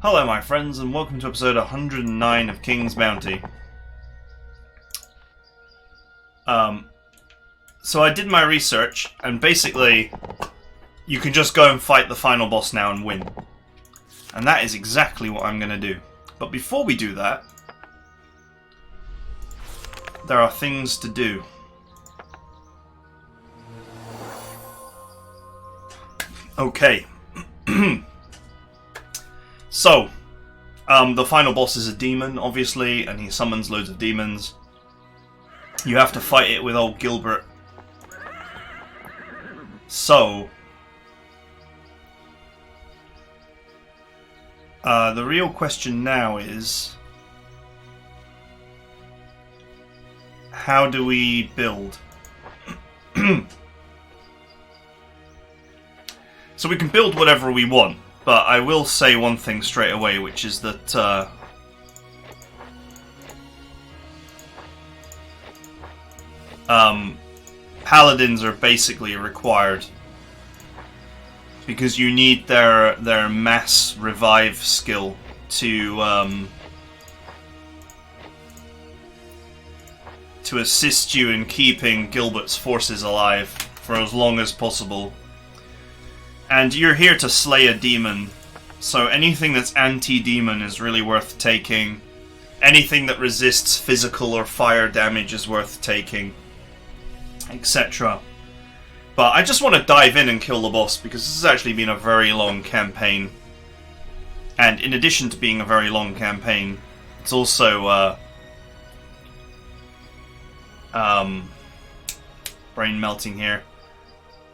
Hello my friends and welcome to episode 109 of King's Bounty. So I did my research and basically you can just go and fight the final boss now and win. And that is exactly what I'm going to do. But before we do that, there are things to do. Okay. So, the final boss is a demon, obviously, and he summons loads of demons. You have to fight it with old Gilbert. So, the real question now is, how do we build? So we can build whatever we want. But I will say one thing straight away, which is that paladins are basically required because you need their mass revive skill to assist you in keeping Gilbert's forces alive for as long as possible. And you're here to slay a demon, so anything that's anti-demon is really worth taking. Anything that resists physical or fire damage is worth taking, etc. But I just want to dive in and kill the boss, because this has actually been a very long campaign. And in addition to being a very long campaign, it's also brain melting here.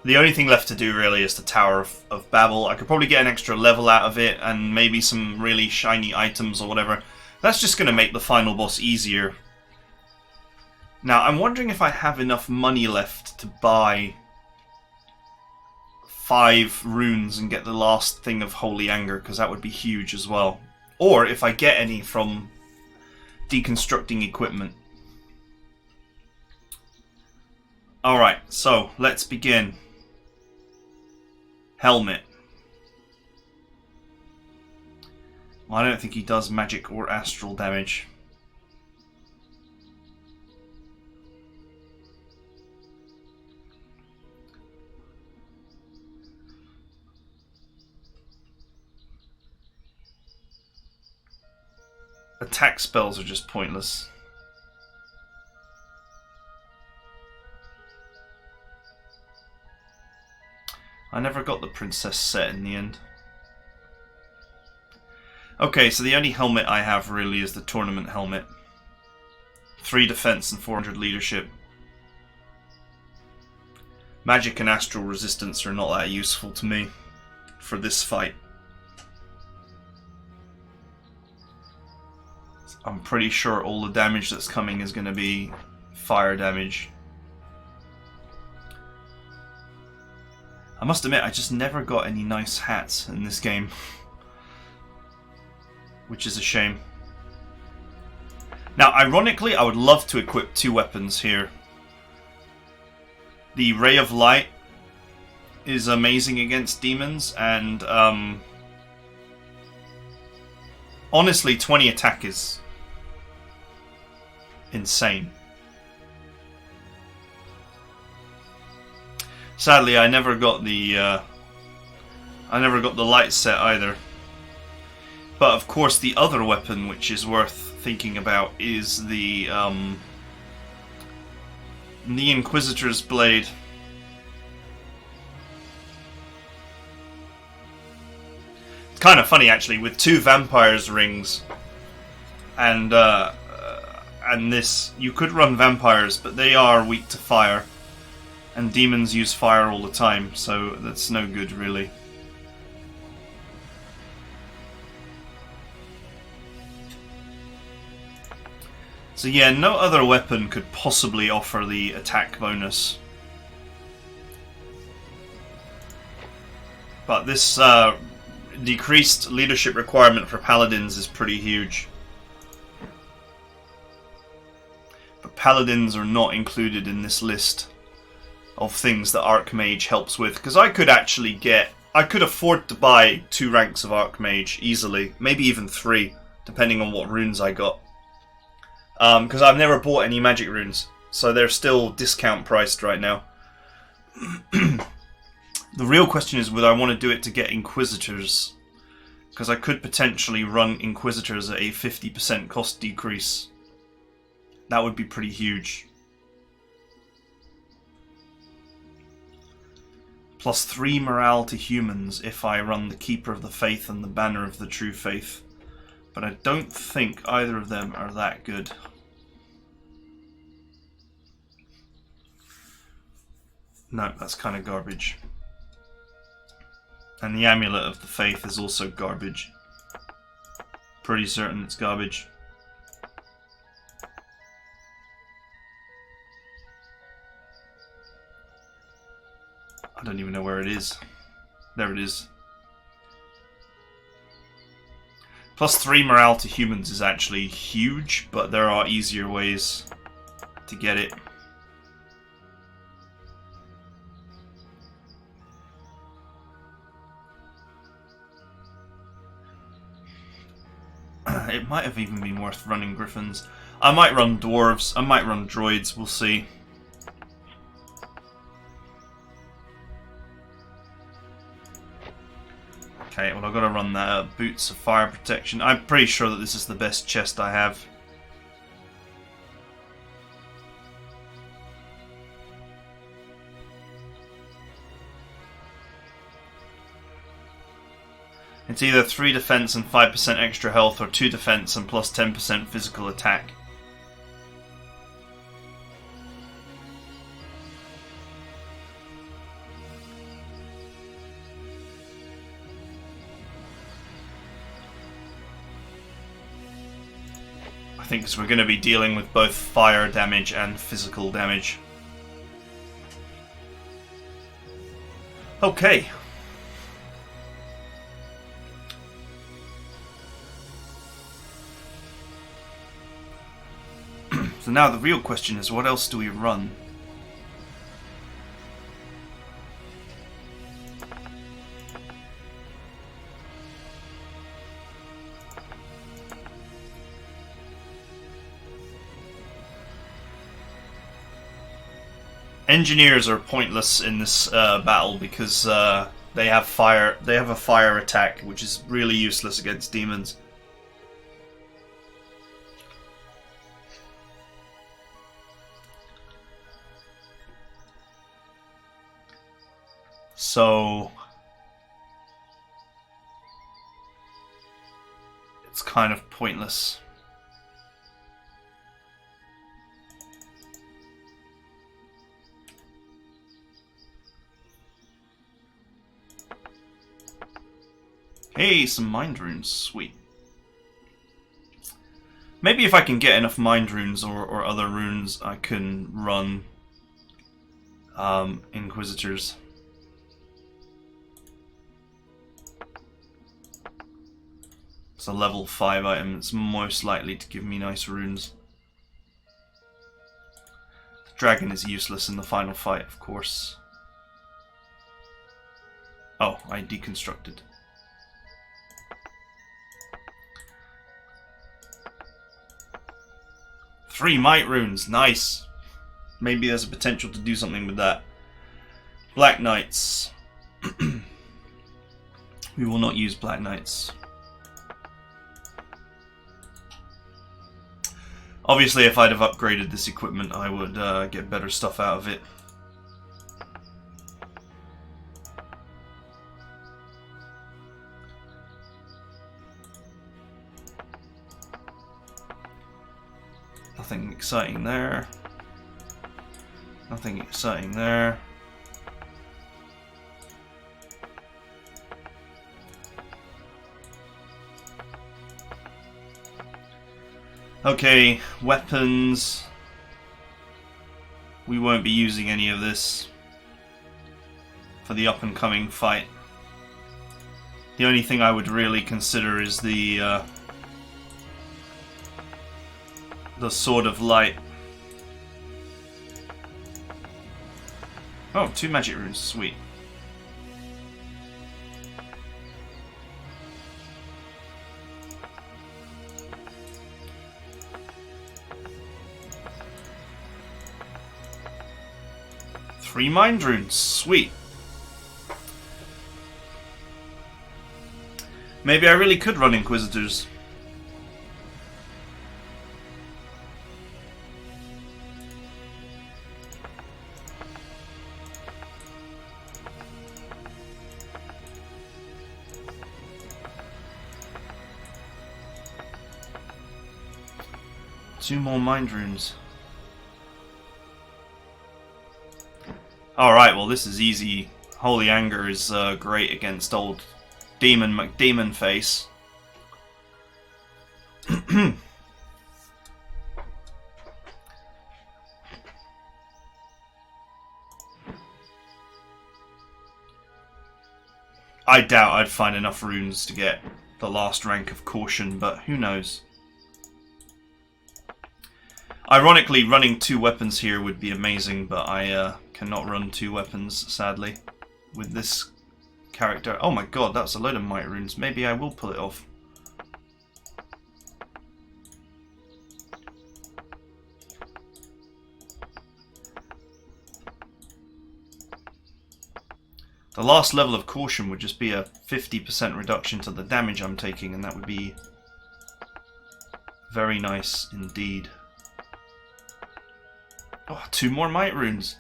The only thing left to do really is the Tower of Baal. I could probably get an extra level out of it and maybe some really shiny items or whatever. That's just going to make the final boss easier. Now, I'm wondering if I have enough money left to buy 5 runes and get the last thing of Holy Anger, because that would be huge as well. Or if I get any from deconstructing equipment. Alright, so let's begin. Helmet. Well, I don't think he does magic or astral damage. Attack spells are just pointless. I never got the princess set in the end. Okay, so the only helmet I have really is the tournament helmet. 3 defense and 400 leadership. Magic and astral resistance are not that useful to me for this fight. I'm pretty sure all the damage that's coming is going to be fire damage. I must admit, I just never got any nice hats in this game. Which is a shame. Now, ironically, I would love to equip 2 weapons here. The Ray of Light is amazing against demons, and honestly, 20 attack is insane. Sadly, I never got the light set either. But of course, the other weapon which is worth thinking about is the Inquisitor's Blade. It's kind of funny actually, with 2 vampires rings and this, you could run vampires, but they are weak to fire. And demons use fire all the time, so that's no good, really. So yeah, no other weapon could possibly offer the attack bonus. But this decreased leadership requirement for paladins is pretty huge. But paladins are not included in this list of things that Archmage helps with, because I could actually get I could afford to buy 2 ranks of Archmage easily, maybe even 3, depending on what runes I got. Because I've never bought any magic runes, so they're still discount priced right now. The real question is, would I want to do it to get Inquisitors? Because I could potentially run Inquisitors at a 50% cost decrease. That would be pretty huge. Plus 3 morale to humans if I run the Keeper of the Faith and the Banner of the True Faith. But I don't think either of them are that good. No, that's kind of garbage. And the Amulet of the Faith is also garbage. Pretty certain it's garbage. I don't even know where it is. There it is. Plus 3 morale to humans is actually huge, but there are easier ways to get it. It might have even been worth running Griffins. I might run Dwarves, I might run Droids, we'll see. Okay, well I've got to run that Boots of Fire Protection. I'm pretty sure that this is the best chest I have. It's either 3 defense and 5% extra health, or 2 defense and plus 10% physical attack. I think we're going to be dealing with both fire damage and physical damage. Okay. So now the real question is, what else do we run? Engineers are pointless in this battle because they have fire. They have a fire attack, which is really useless against demons. So it's kind of pointless. Hey, some mind runes, sweet. Maybe if I can get enough mind runes or other runes, I can run Inquisitors. It's a level 5 item. It's most likely to give me nice runes. The dragon is useless in the final fight, of course. Oh, I deconstructed. Three might runes, nice. Maybe there's a potential to do something with that. Black Knights. We will not use Black Knights. Obviously, if I'd have upgraded this equipment, I would get better stuff out of it. Nothing exciting there. Nothing exciting there. Okay, weapons. We won't be using any of this for the up and coming fight. The only thing I would really consider is the Sword of Light. Oh, 2 magic runes, sweet. 3 mind runes, sweet. Maybe I really could run Inquisitors. Two more mind runes. Alright, well this is easy. Holy Anger is great against old Demon McDemon Face. I doubt I'd find enough runes to get the last rank of Caution, but who knows. Ironically, running 2 weapons here would be amazing, but I cannot run 2 weapons, sadly, with this character. Oh my god, that's a load of might runes. Maybe I will pull it off. The last level of Caution would just be a 50% reduction to the damage I'm taking, and that would be very nice indeed. Oh, 2 more might runes.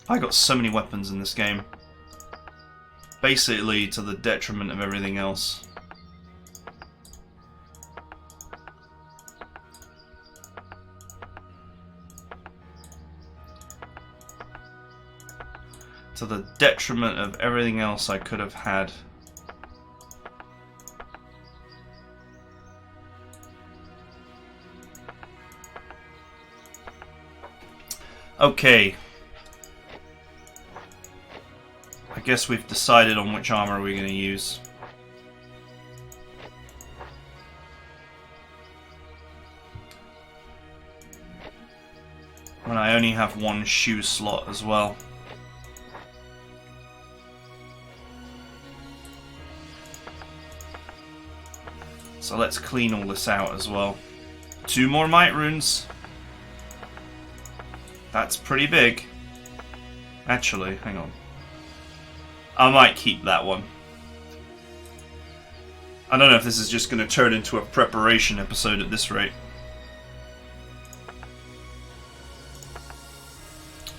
I got so many weapons in this game. Basically to the detriment of everything else. To the detriment of everything else I could have had. Okay. I guess we've decided on which armor we're going to use. And I only have 1 shoe slot as well. So let's clean all this out as well. 2 more might runes. That's pretty big. Actually, hang on. I might keep that one. I don't know if this is just going to turn into a preparation episode at this rate.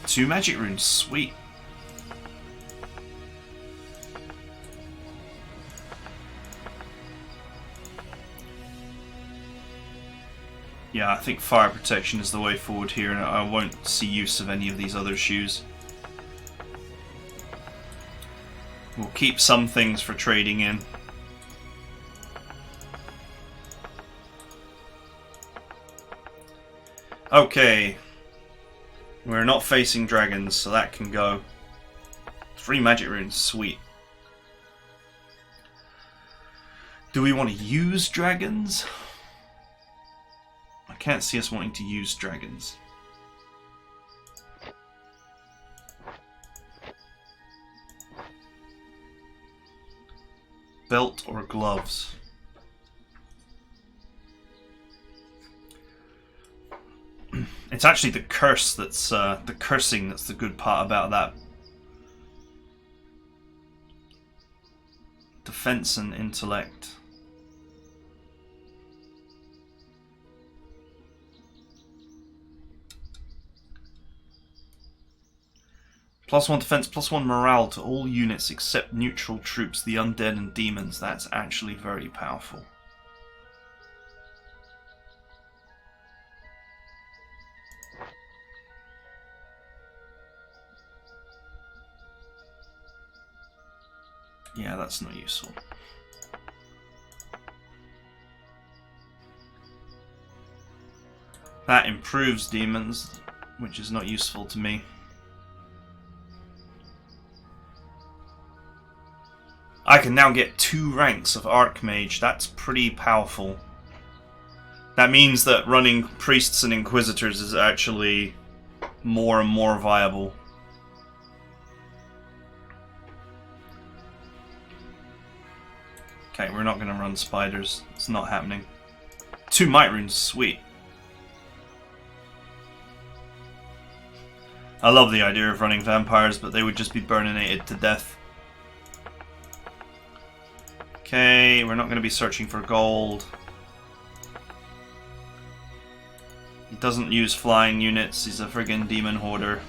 2 magic runes, sweet. Yeah, I think fire protection is the way forward here, and I won't see use of any of these other shoes. We'll keep some things for trading in. Okay. We're not facing dragons, so that can go. 3 magic runes, sweet. Do we want to use dragons? I can't see us wanting to use dragons. Belt or gloves? It's actually the curse that's the cursing that's the good part about that. Defense and intellect. +1 defense, +1 morale to all units except neutral troops, the undead and demons. That's actually very powerful. Yeah, that's not useful. That improves demons, which is not useful to me. I can now get 2 ranks of Archmage. That's pretty powerful. That means that running Priests and Inquisitors is actually more and more viable. Okay, we're not going to run spiders. It's not happening. 2 might runes, sweet. I love the idea of running vampires, but they would just be burninated to death. Okay, we're not going to be searching for gold. He doesn't use flying units, he's a friggin' demon hoarder.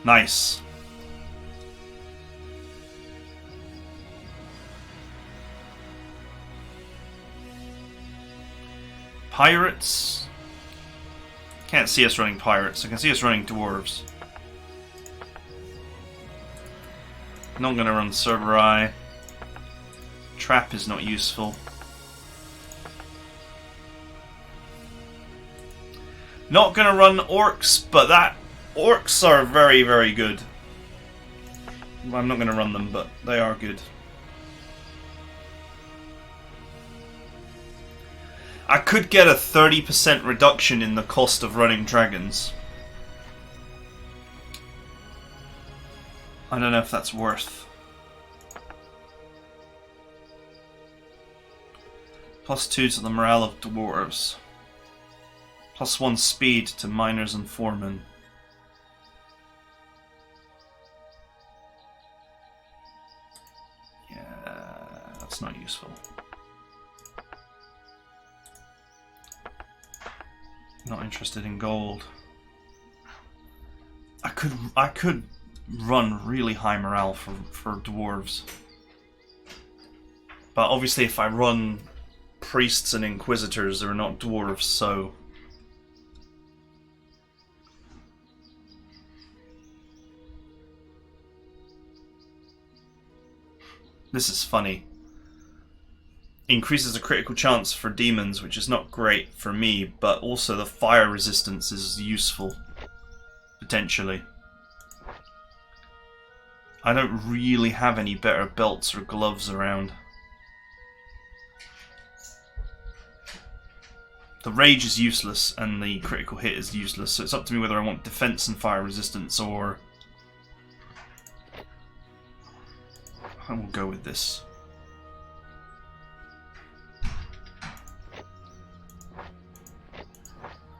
Nice. Pirates? Can't see us running pirates, I can see us running dwarves. Not gonna run Cerberus. Trap is not useful. Not gonna run orcs, but orcs are very, very good. I'm not gonna run them, but they are good. I could get a 30% reduction in the cost of running dragons. I don't know if that's worth. +2 to the morale of dwarves. +1 speed to miners and foremen. Yeah, that's not useful. Not interested in gold. I could run really high morale for dwarves. But obviously if I run priests and inquisitors, they're not dwarves, so... This is funny. Increases the critical chance for demons, which is not great for me, but also the fire resistance is useful. Potentially. I don't really have any better belts or gloves around. The rage is useless and the critical hit is useless, so it's up to me whether I want defense and fire resistance or... I will go with this.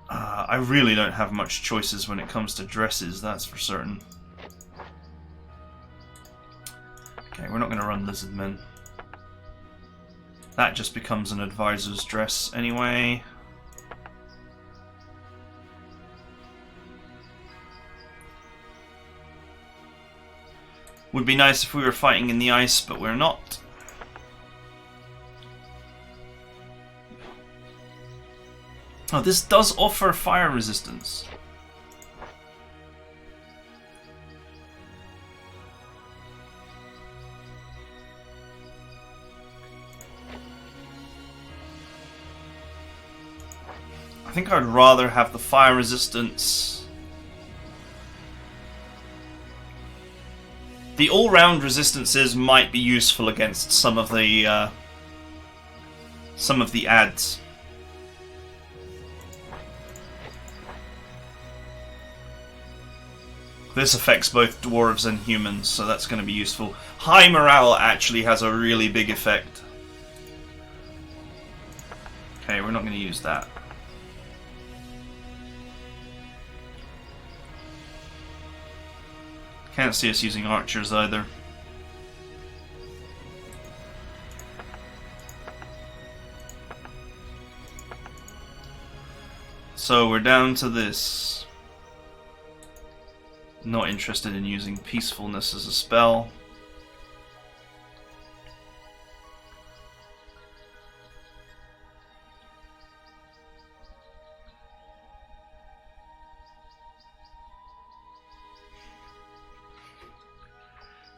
I really don't have much choices when it comes to dresses, that's for certain. Okay, we're not going to run lizardmen. That just becomes an advisor's dress anyway. Would be nice if we were fighting in the ice, but we're not. Oh, this does offer fire resistance. I think I'd rather have the fire resistance. The all-round resistances might be useful against some of the ads. This affects both dwarves and humans, so that's going to be useful. High morale actually has a really big effect. Okay, we're not going to use that. Can't see us using archers either. So we're down to this. Not interested in using peacefulness as a spell.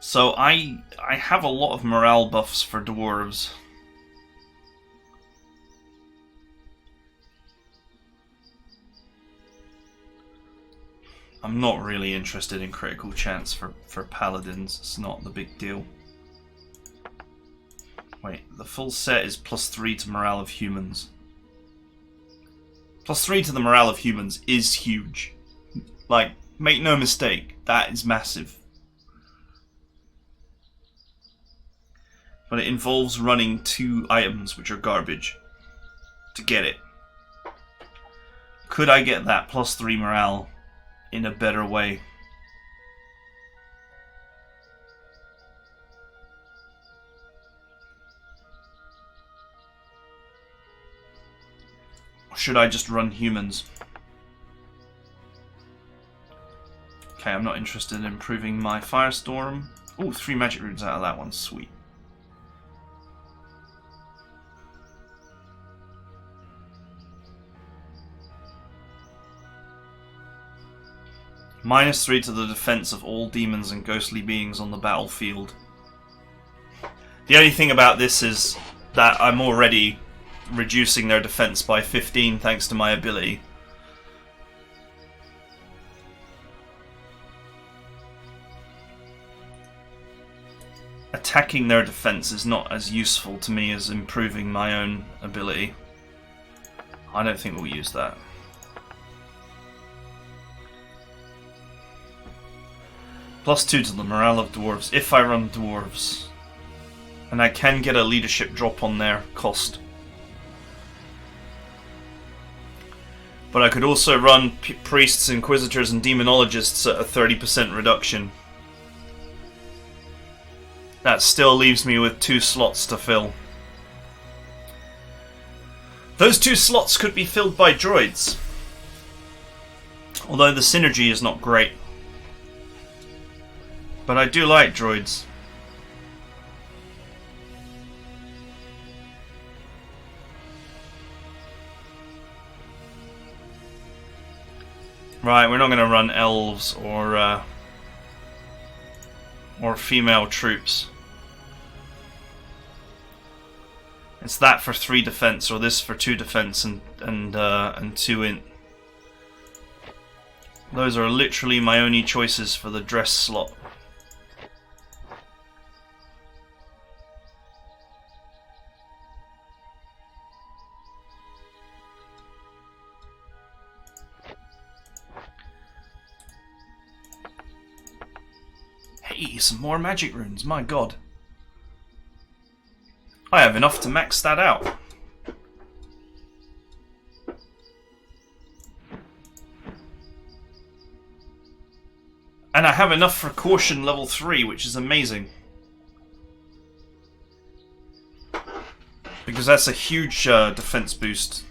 So I have a lot of morale buffs for dwarves. I'm not really interested in critical chance for paladins. It's not the big deal. Wait, the full set is +3 to morale of humans. +3 to the morale of humans is huge. Like, make no mistake, that is massive. but it involves running 2 items, which are garbage, to get it. Could I get that plus 3 morale in a better way? Or should I just run humans? Okay, I'm not interested in improving my Firestorm. Ooh, 3 magic runes out of that one, sweet. -3 to the defense of all demons and ghostly beings on the battlefield. The only thing about this is that I'm already reducing their defense by 15 thanks to my ability. Attacking their defense is not as useful to me as improving my own ability. I don't think we'll use that. +2 to the morale of dwarves if I run dwarves. And I can get a leadership drop on their cost. But I could also run priests, inquisitors and demonologists at a 30% reduction. That still leaves me with 2 slots to fill. Those 2 slots could be filled by droids. Although the synergy is not great. But I do like droids. Right, we're not going to run elves or female troops. It's that for 3 defense, or this for 2 defense and 2 int. Those are literally my only choices for the dress slot. Hey, some more magic runes, my god. I have enough to max that out. And I have enough for caution level 3, which is amazing. Because that's a huge defense boost.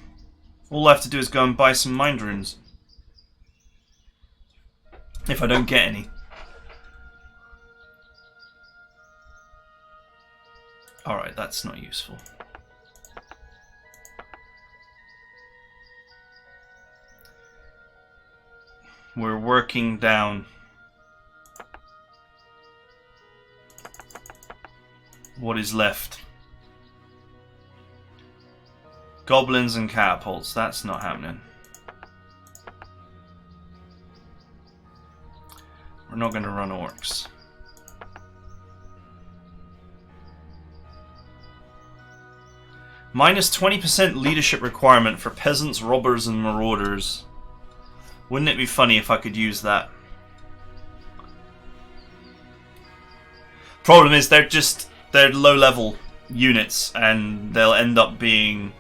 All I have to do is go and buy some mind runes. If I don't get any. Alright, that's not useful. We're working down. What is left? Goblins and catapults, that's not happening. We're not going to run orcs. -20% leadership requirement for peasants, robbers, and marauders. Wouldn't it be funny if I could use that? Problem is, they're low-level units, and they'll end up being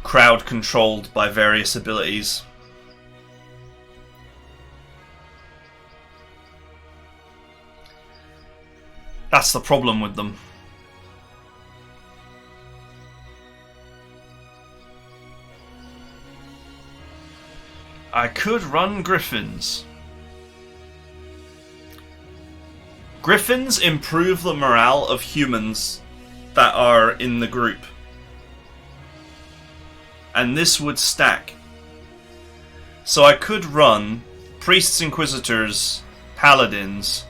crowd-controlled by various abilities. That's the problem with them. I could run griffins. Griffins improve the morale of humans that are in the group. And this would stack. So I could run priests, inquisitors, paladins,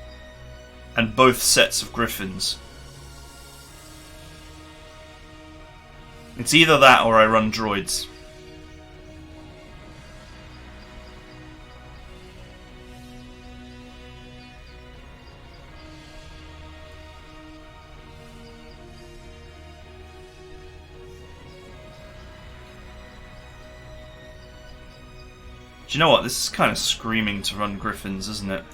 and both sets of griffins. It's either that or I run droids. Do you know what? This is kind of screaming to run griffins, isn't it?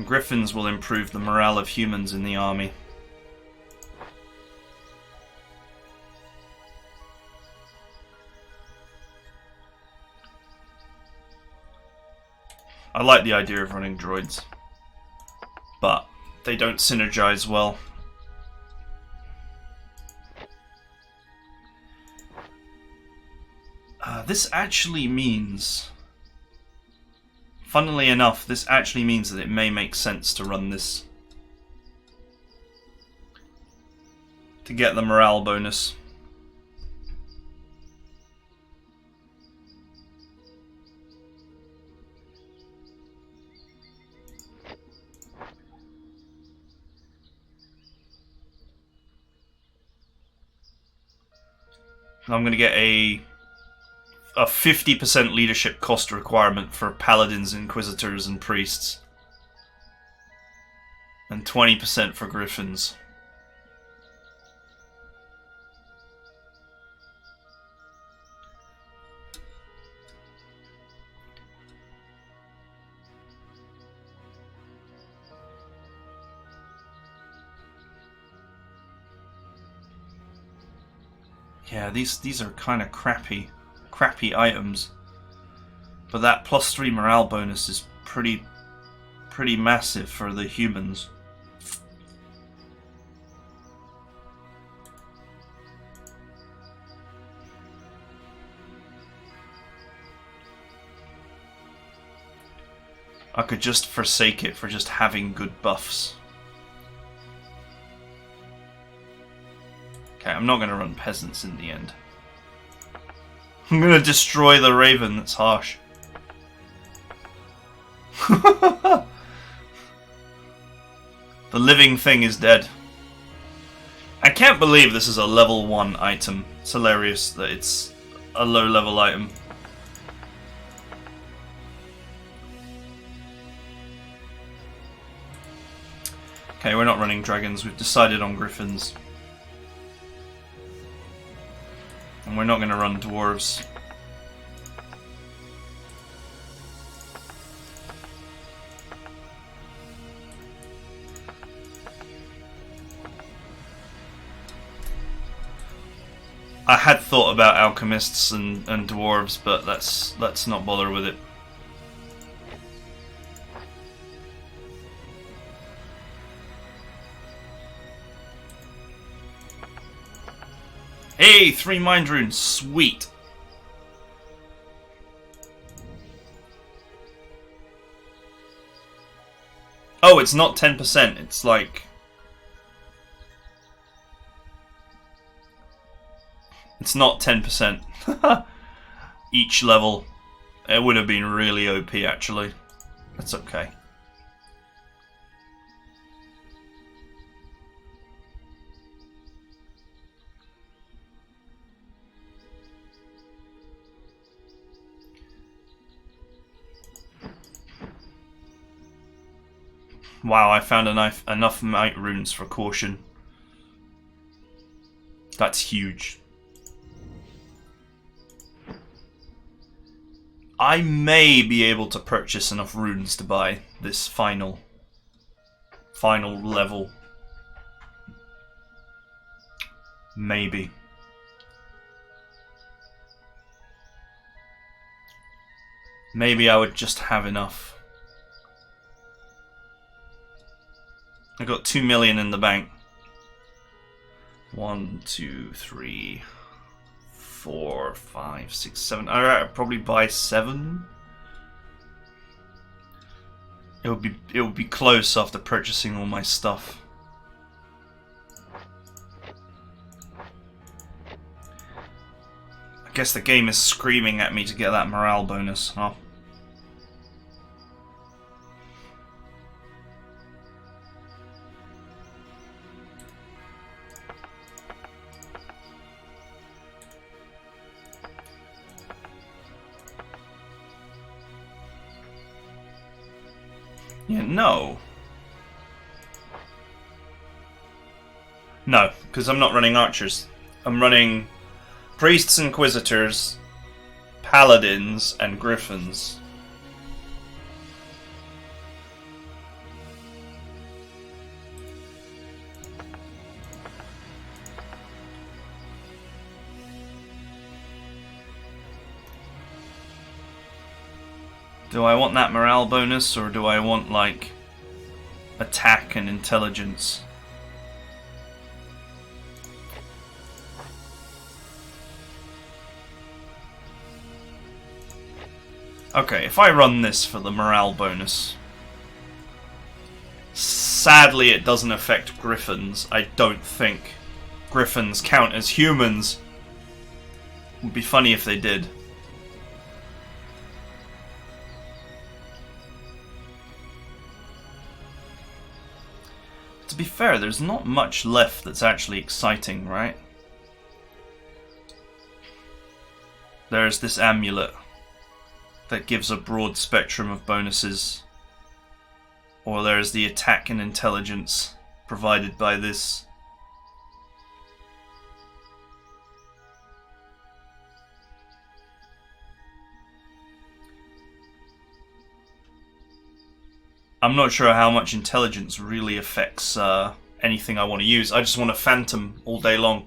Griffins will improve the morale of humans in the army. I like the idea of running droids, but they don't synergize well. This actually means, funnily enough, this actually means that it may make sense to run this to get the morale bonus. I'm going to get a 50% leadership cost requirement for paladins, inquisitors, and priests, and 20% for griffins. Yeah, these are kind of crappy items, but that +3 morale bonus is pretty massive for the humans. I could just forsake it for just having good buffs. Okay, I'm not going to run peasants in the end. I'm going to destroy the raven, that's harsh. The living thing is dead. I can't believe this is a level 1 item. It's hilarious that it's a low level item. Okay, we're not running dragons, we've decided on griffins. And we're not going to run dwarves. I had thought about alchemists and dwarves, but let's not bother with it. Hey, 3 mind runes, sweet. Oh, it's not 10%, it's like... It's not 10%. Each level. It would have been really OP, actually. That's okay. Wow, I found enough might runes for caution. That's huge. I may be able to purchase enough runes to buy this final level. Maybe. Maybe I would just have enough. I got 2 million in the bank. 1, 2, 3, 4, 5, 6, 7. Alright, I'll probably buy 7. It would be close after purchasing all my stuff. I guess the game is screaming at me to get that morale bonus, huh? Yeah, no. No, because I'm not running archers. I'm running priests, inquisitors, paladins, and griffins. Do I want that morale bonus, or do I want, like, attack and intelligence? Okay, if I run this for the morale bonus... Sadly, it doesn't affect griffins. I don't think griffins count as humans. Would be funny if they did. To be fair, there's not much left that's actually exciting, right? There's this amulet that gives a broad spectrum of bonuses. Or there's the attack and intelligence provided by this. I'm not sure how much intelligence really affects anything I want to use. I just want a phantom all day long.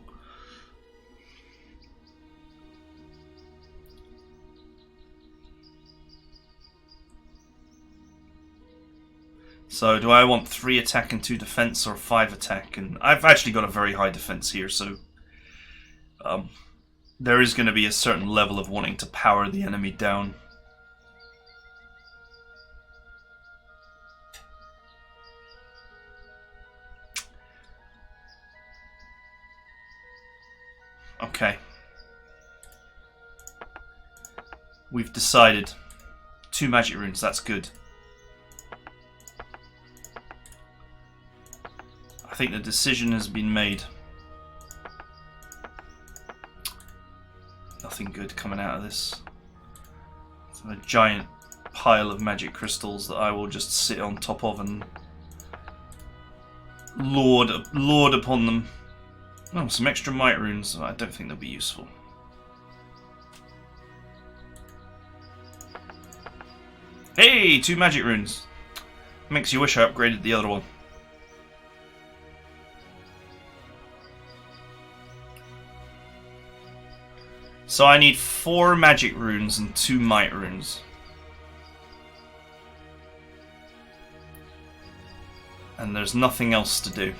So do I want 3 attack and 2 defense, or 5 attack? And I've actually got a very high defense here, so there is going to be a certain level of wanting to power the enemy down. Okay. We've decided. 2 magic runes, that's good. I think the decision has been made. Nothing good coming out of this. It's a giant pile of magic crystals that I will just sit on top of and lord upon them. Oh, some extra might runes. I don't think they'll be useful. Hey, 2 magic runes. Makes you wish I upgraded the other one. So I need 4 magic runes and 2 might runes. And there's nothing else to do.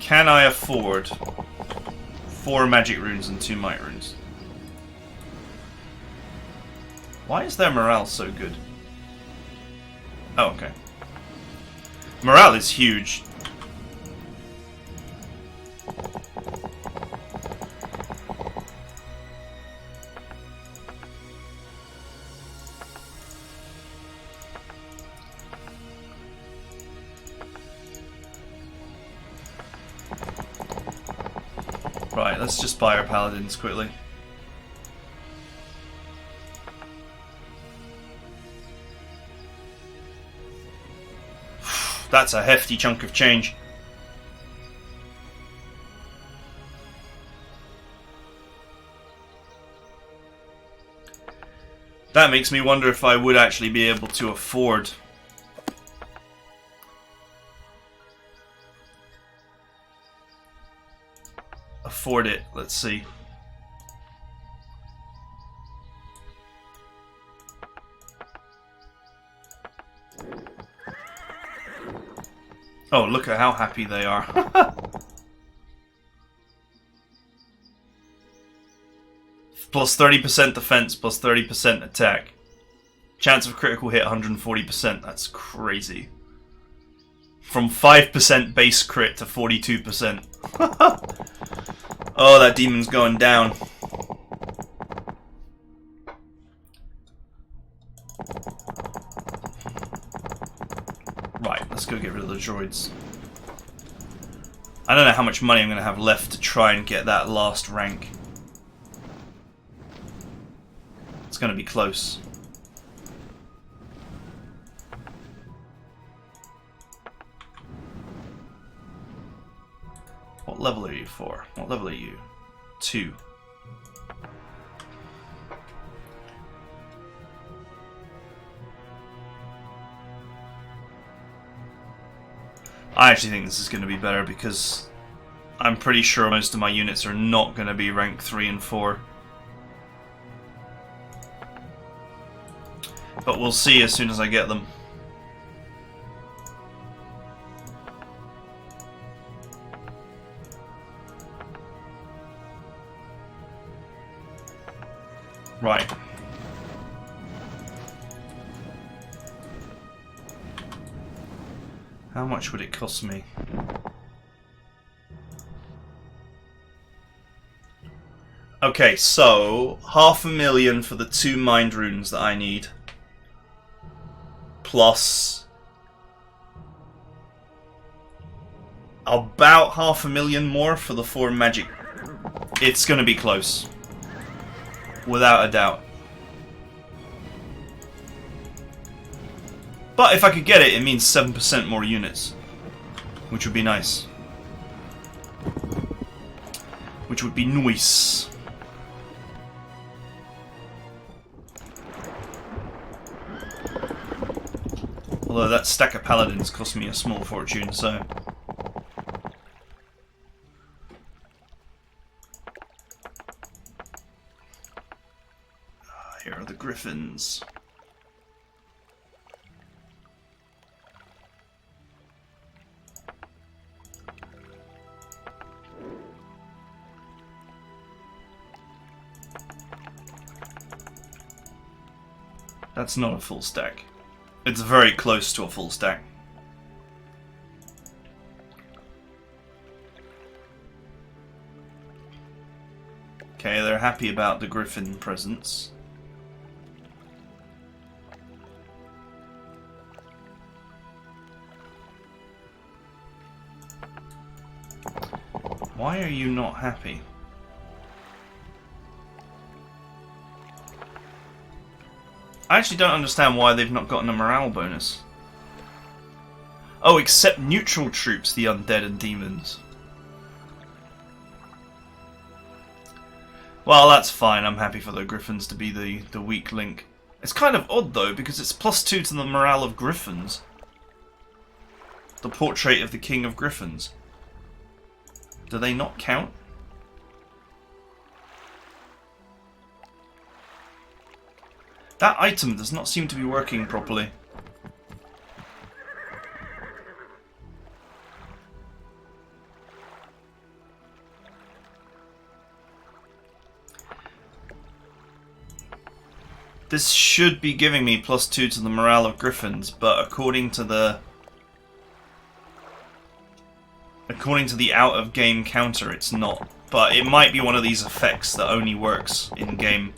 Can I afford 4 magic runes and 2 might runes? Why is their morale so good? Oh, okay. Morale is huge. Right, let's just buy our paladins quickly. That's a hefty chunk of change. That makes me wonder if I would actually be able to afford it. Let's see. Oh, look at how happy they are. Plus 30% defense, plus 30% attack. Chance of critical hit 140%. That's crazy. From 5% base crit to 42%. Oh, that demon's going down. Right, let's go get rid of the droids. I don't know how much money I'm going to have left to try and get that last rank. It's going to be close. What level are you for? What level are you? 2. I actually think this is going to be better because I'm pretty sure most of my units are not going to be rank 3 and 4. But we'll see as soon as I get them. Right. How much would it cost me? Okay, so 500,000 for the 2 mind runes that I need. Plus about 500,000 more for the 4 magic. It's gonna be close. Without a doubt. But if I could get it, it means 7% more units. Which would be nice. Which would be nice. Although that stack of paladins cost me a small fortune, so... Here are the griffins. That's not a full stack. It's very close to a full stack. Okay, they're happy about the griffin presence. Why are you not happy? I actually don't understand why they've not gotten a morale bonus. Oh, except neutral troops, the undead and demons. Well, that's fine. I'm happy for the griffins to be the weak link. It's kind of odd, though, because it's +2 to the morale of griffins. The portrait of the King of Griffins. Do they not count? That item does not seem to be working properly. This should be giving me +2 to the morale of griffins, but according to the out-of-game counter, it's not. But it might be one of these effects that only works in-game.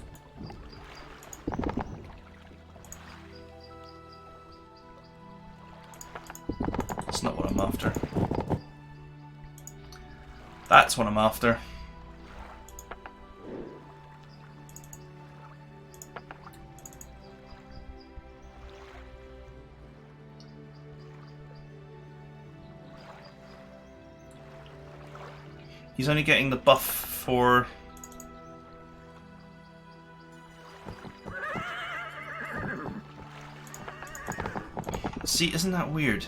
That's not what I'm after. That's what I'm after. He's only getting the buff for... See, isn't that weird?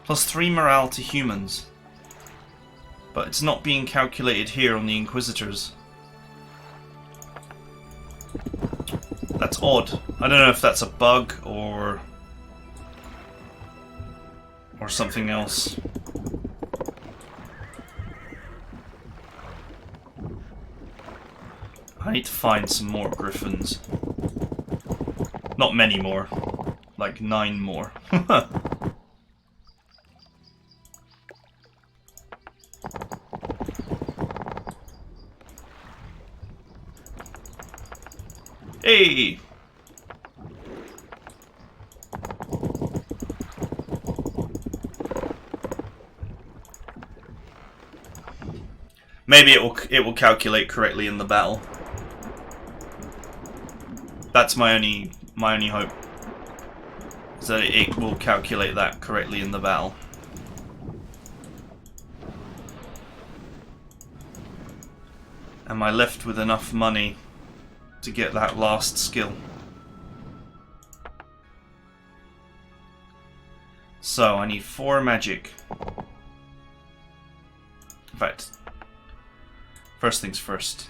+3 morale to humans. But it's not being calculated here on the Inquisitors. That's odd. I don't know if that's a bug or something else. I need to find some more griffins. Not many more. Like 9 more. Hey! Maybe it will calculate correctly in the battle. That's my only hope. Is that it will calculate that correctly in the battle. Am I left with enough money to get that last skill? So I need 4 magic. In fact, first things first.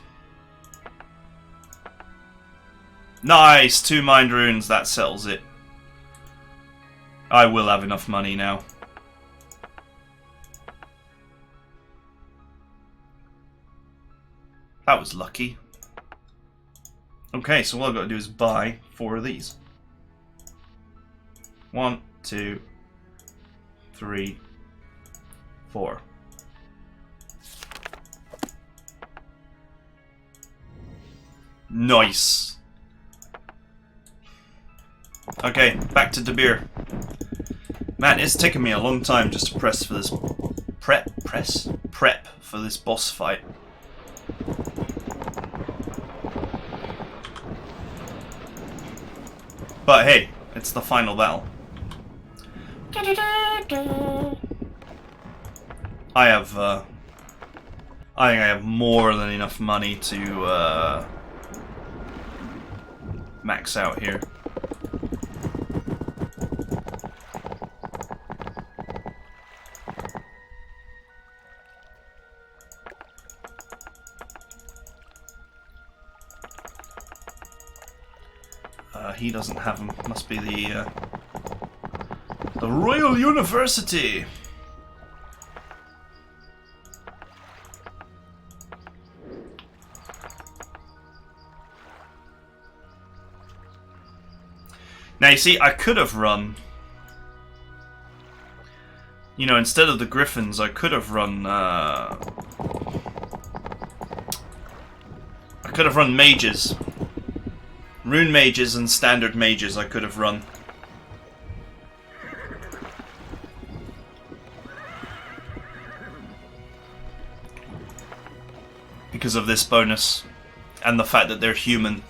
Nice! 2 mind runes, that settles it. I will have enough money now. That was lucky. Okay, so all I've got to do is buy 4 of these. 1, 2, 3, 4. Nice. Okay, back to the beer. Man, it's taken me a long time just to press for this prep for this boss fight. But hey, it's the final battle. I think I have more than enough money to max out here. He doesn't have them. Must be the Royal University. Now you see, I could have run. You know, instead of the griffins, I could have run. I could have run mages. Rune mages and standard mages I could have run. Because of this bonus. And the fact that they're human.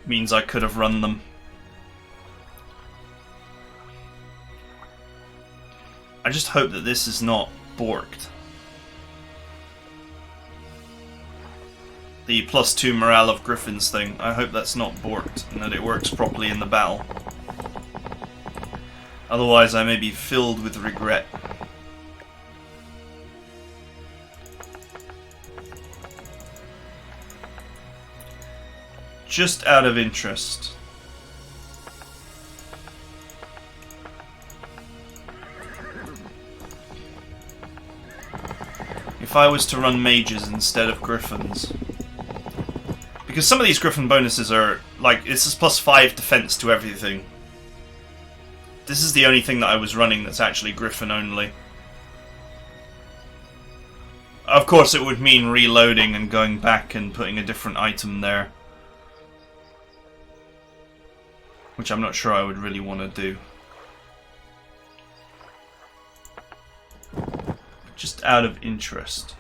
Means I could have run them. I just hope that this is not borked. The +2 morale of griffins thing. I hope that's not borked and that it works properly in the battle. Otherwise I may be filled with regret. Just out of interest. If I was to run mages instead of griffins. Because some of these griffin bonuses are, like, this is +5 defense to everything. This is the only thing that I was running that's actually griffin only. Of course it would mean reloading and going back and putting a different item there. Which I'm not sure I would really want to do. Just out of interest.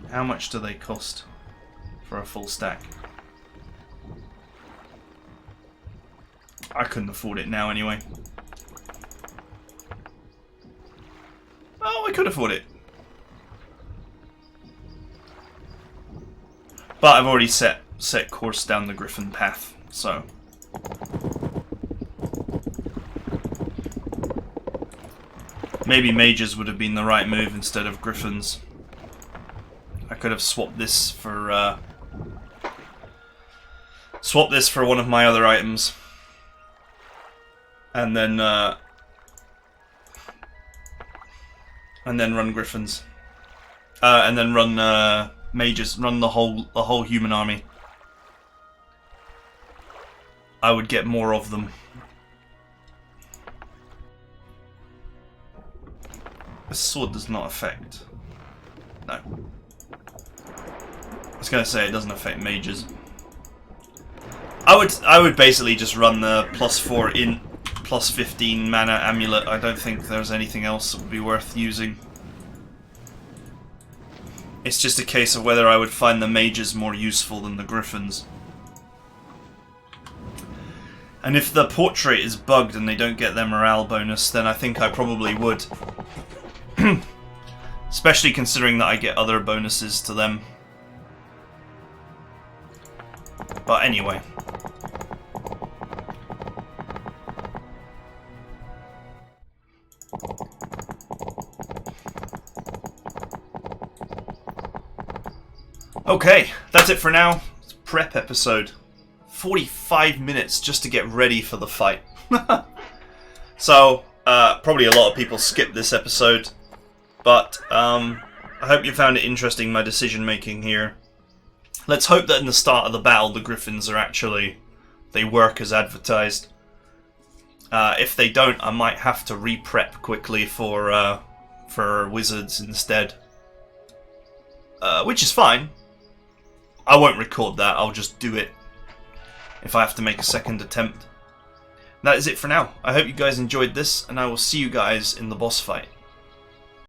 How much do they cost for a full stack? I couldn't afford it now anyway. Oh, I could afford it. But I've already set course down the griffin path, so... Maybe mages would have been the right move instead of griffins. I could have swapped this for one of my other items, and then run griffins, and then run mages, run the whole human army. I would get more of them. This sword does not affect. No. I was gonna say it doesn't affect mages. I would basically just run the +4 in +15 mana amulet. I don't think there's anything else that would be worth using. It's just a case of whether I would find the mages more useful than the griffins. And if the portrait is bugged and they don't get their morale bonus, then I think I probably would. Especially considering that I get other bonuses to them. But anyway. Okay, that's it for now. It's a prep episode. 45 minutes just to get ready for the fight. So, probably a lot of people skipped this episode, but I hope you found it interesting, my decision making here. Let's hope that in the start of the battle the Griffins are actually, they work as advertised. If they don't, I might have to re-prep quickly for Wizards instead. Which is fine. I won't record that, I'll just do it if I have to make a second attempt. That is it for now. I hope you guys enjoyed this, and I will see you guys in the boss fight.